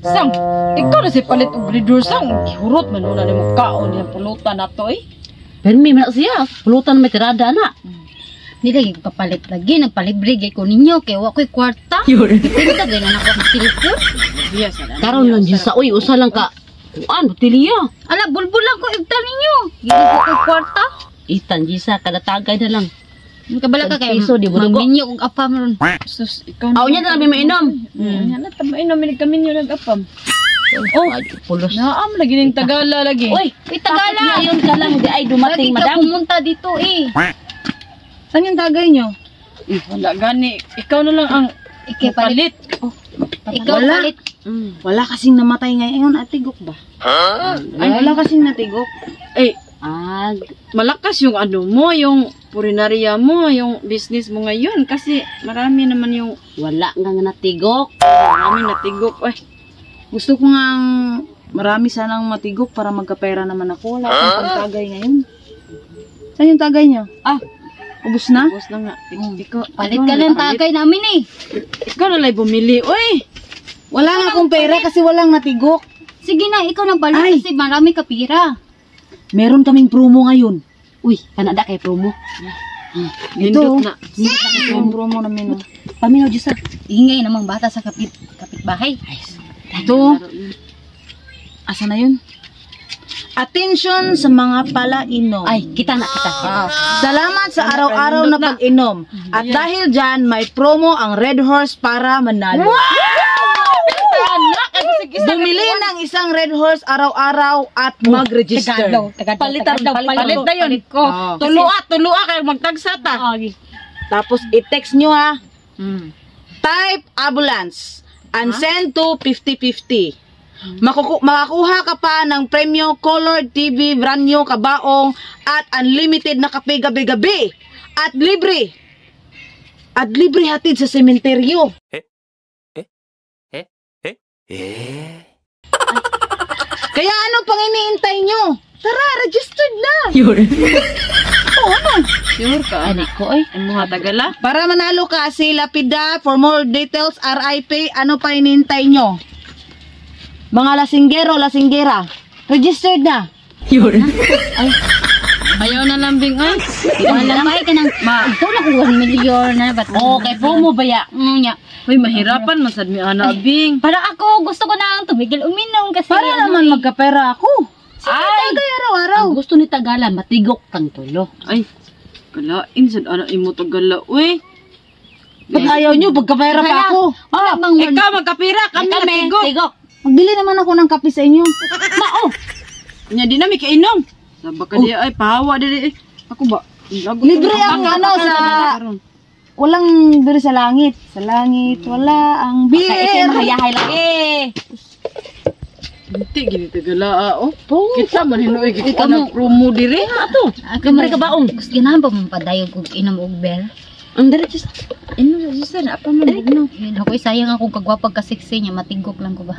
Sang, ikaw na si palit og gridor sang. Hurot man una nimo kaon yung pulutan nato eh. Pero may mana siya, pulutan may tirada na. Di lagi ko kapalit lagi, nagpalibre gay ko ninyo kay wa ko'y kwarta. Pinta gay na ako sa silipon. Yes, ala. Karon lang dyan sa uy, usa lang ka. Ano, tiliya. Ala, bulbul lang ko ibtal ninyo. Gili ko ko'y kwarta. Itan, Gisa, kada tagay na lang. Kabala ka kay Piso, di mo dugo. ninyo og apam ron. Sus, ikaw na. Aw niya na namin mainom. Nya na tama inom ni kami niyo nag-apam. Oh, ay, pulos. Naam lagi ning Tagala lagi. Uy, Tagala. ngayon ka lang, di ay dumating, Bakit ka madam. pumunta dito eh? Saan yung tagay niyo? Wala gani. Ikaw na lang ang Ikipalit. palit. Ikaw Wala. palit. Wala kasing namatay ngayon at tigok ba? Ay, wala kasing natigok. Eh, Ah, malakas yung ano mo, yung purinarya mo, yung business mo ngayon. Kasi marami naman yung wala nga nga natigok. marami natigok. Ay, gusto ko nga marami sanang matigok para magkapera naman ako. Wala akong pangtagay ngayon. Saan yung tagay niya? Ah, Ubus na? Ubus na nga. Ikaw, Palit ka ng tagay namin eh. Ikaw na lang bumili. Uy! Wala nga akong pera kasi walang natigok. Sige na, ikaw nang palit Ay. kasi marami ka pira. Meron kaming promo ngayon. uy, kanada kay promo. Ito. Na. Yung promo namin. Paminaw Gisa. Ingay namang bata sa kapitbahay. Ito. Asa na yun? Attention sa mga palainom. Ay, kita na kita. Salamat sa araw-araw na pag-inom. At dahil dyan, may promo ang Red Horse para manalo. Bumili ng isang Red Horse araw-araw at mag-register. Palit na yun. Tulua kayo magtagsa ta. Tapos i-text nyo ha. Type ambulance and send to 5050. Makakuha ka pa ng premium colored TV, brand new kabaong at unlimited na kape gabi-gabi. At libre. At libre hatid sa sementeryo. Kaya ano pang iniintay nyo? Tara, registered na. Sure ka, anak ko ay. Ang mga tagala. Para manalo ka, si Lapida. For more details, RIP. Ano pa iniintay nyo? Mga lasinggero, lasinggera. Registered na. Ay, Ayaw na lambing ay. Wala pa ka nang ito na kung 1 million na ba't oh, kay promo ba ya? nya. Uy, mahirapan man sad mi ana abing. Para ako gusto ko nang tumigil uminom kasi Para naman magkapera ako. Ay, Tagay araw-araw. ang gusto ni Tagala, matigok kang tulo. Ay, kalain sad ana imo tagala. Uy. Ba't ayaw nyo? Magkapera pa ako. Wala bang Ikaw magkapera, kami natigok. Tigok. Magbili naman ako ng kape sa inyo. Mao. Nya di na mi kainom. Saba ka di ay pahawa di. Ako ba? Libre ang ano sa walang bir sa langit. Sa langit wala ang bir. Kaya ikay mahayahay lagi. Hindi gini tagala oh. Kita man hinuoy kita Ikaw na promo diri. Ato. Ako Libre ka baong. Gusto ganahan pa mong padayog kung inom og bel. Ang diretso sa. Ino sa apa man bugno. Ako sayang akong kagwapag kasiksi niya matigok lang ko ba.